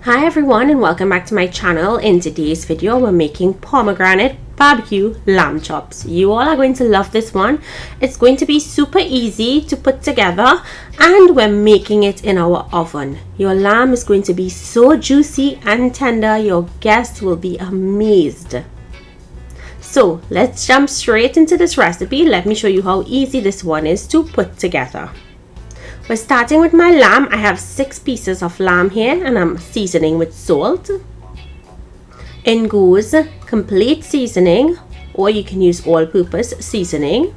Hi everyone and welcome back to my channel. In today's video we're making pomegranate barbecue lamb chops. You all are going to love this one. It's going to be super easy to put together and we're making it in our oven. Your lamb is going to be so juicy and tender, your guests will be amazed. So let's jump straight into this recipe. Let me show you how easy this one is to put together. We're starting with my lamb. I have 6 pieces of lamb here and I'm seasoning with salt. In goes complete seasoning, or you can use all-purpose seasoning.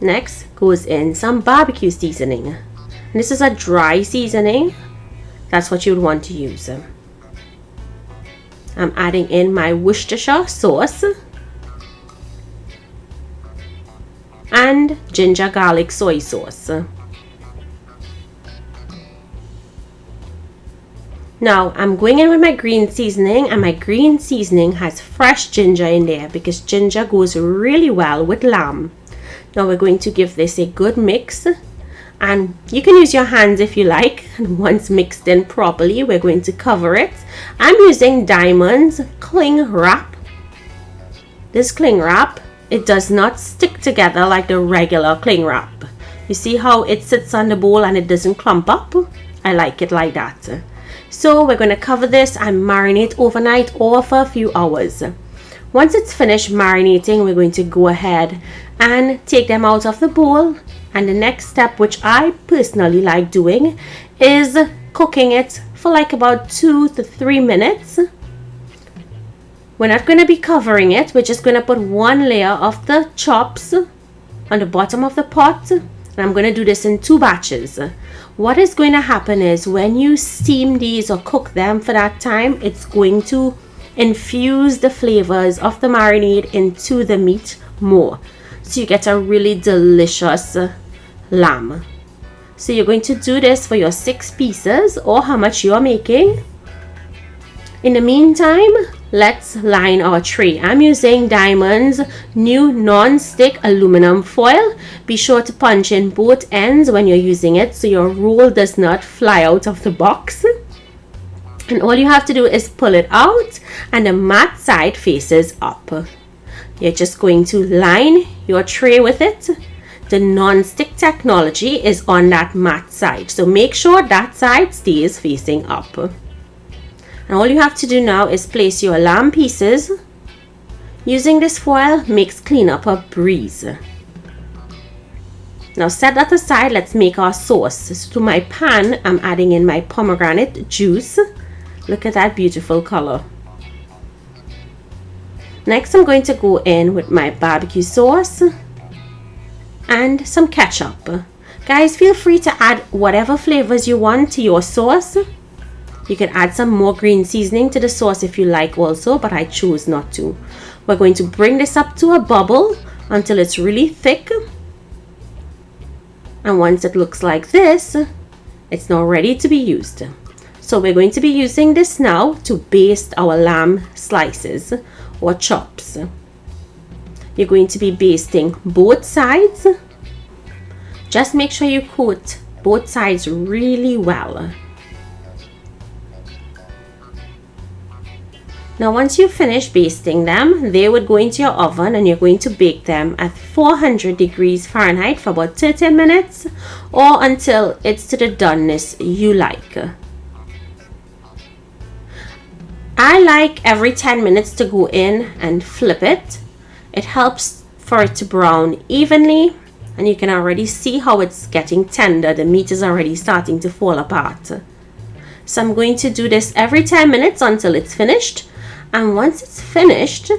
Next goes in some barbecue seasoning. And this is a dry seasoning. That's what you would want to use. I'm adding in my Worcestershire sauce and ginger garlic soy sauce. Now I'm going in with my green seasoning, and my green seasoning has fresh ginger in there because ginger goes really well with lamb. Now we're going to give this a good mix, and you can use your hands if you like, and once mixed in properly we're going to cover it. I'm using Diamond's cling wrap. This cling wrap, it does not stick together like the regular cling wrap. You see how it sits on the bowl and it doesn't clump up? I like it like that. So we're going to cover this and marinate overnight or for a few hours. Once it's finished marinating, we're going to go ahead and take them out of the bowl. And the next step, which I personally like doing, is cooking it for like about 2 to 3 minutes. We're not going to be covering it. We're just going to put one layer of the chops on the bottom of the pot. And I'm going to do this in 2 batches. What is going to happen is when you steam these or cook them for that time, it's going to infuse the flavors of the marinade into the meat more. So you get a really delicious lamb. So you're going to do this for your 6 pieces or how much you're making. In the meantime, let's line our tray. I'm using Diamond's new non-stick aluminum foil. Be sure to punch in both ends when you're using it so your roll does not fly out of the box. And all you have to do is pull it out and the matte side faces up. You're just going to line your tray with it. The non-stick technology is on that matte side, so make sure that side stays facing up. And all you have to do now is place your lamb pieces. Using this foil makes cleanup a breeze. Now set that aside, let's make our sauce. So to my pan, I'm adding in my pomegranate juice. Look at that beautiful color. Next, I'm going to go in with my barbecue sauce and some ketchup. Guys, feel free to add whatever flavors you want to your sauce. You can add some more green seasoning to the sauce if you like also, but I chose not to. We're going to bring this up to a bubble until it's really thick. And once it looks like this, it's now ready to be used. So we're going to be using this now to baste our lamb slices or chops. You're going to be basting both sides. Just make sure you coat both sides really well. Now once you finish basting them, they would go into your oven and you're going to bake them at 400 degrees Fahrenheit for about 30 minutes or until it's to the doneness you like. I like every 10 minutes to go in and flip it. It helps for it to brown evenly, and you can already see how it's getting tender. The meat is already starting to fall apart. So I'm going to do this every 10 minutes until it's finished. And once it's finished,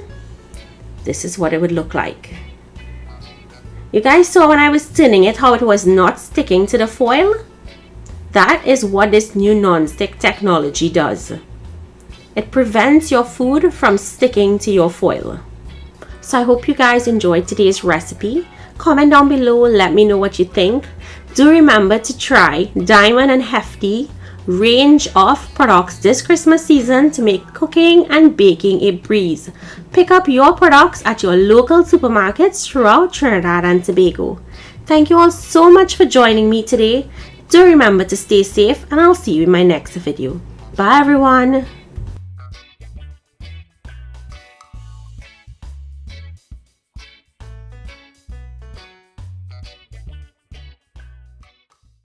this is what it would look like. You guys saw when I was tinning it how it was not sticking to the foil? That is what this new non-stick technology does. It prevents your food from sticking to your foil. So I hope you guys enjoyed today's recipe. Comment down below, let me know what you think. Do remember to try Diamond and Hefty range of products this Christmas season to make cooking and baking a breeze. Pick up your products at your local supermarkets throughout Trinidad and Tobago. Thank you all so much for joining me today. Do remember to stay safe, and I'll see you in my next video. Bye everyone!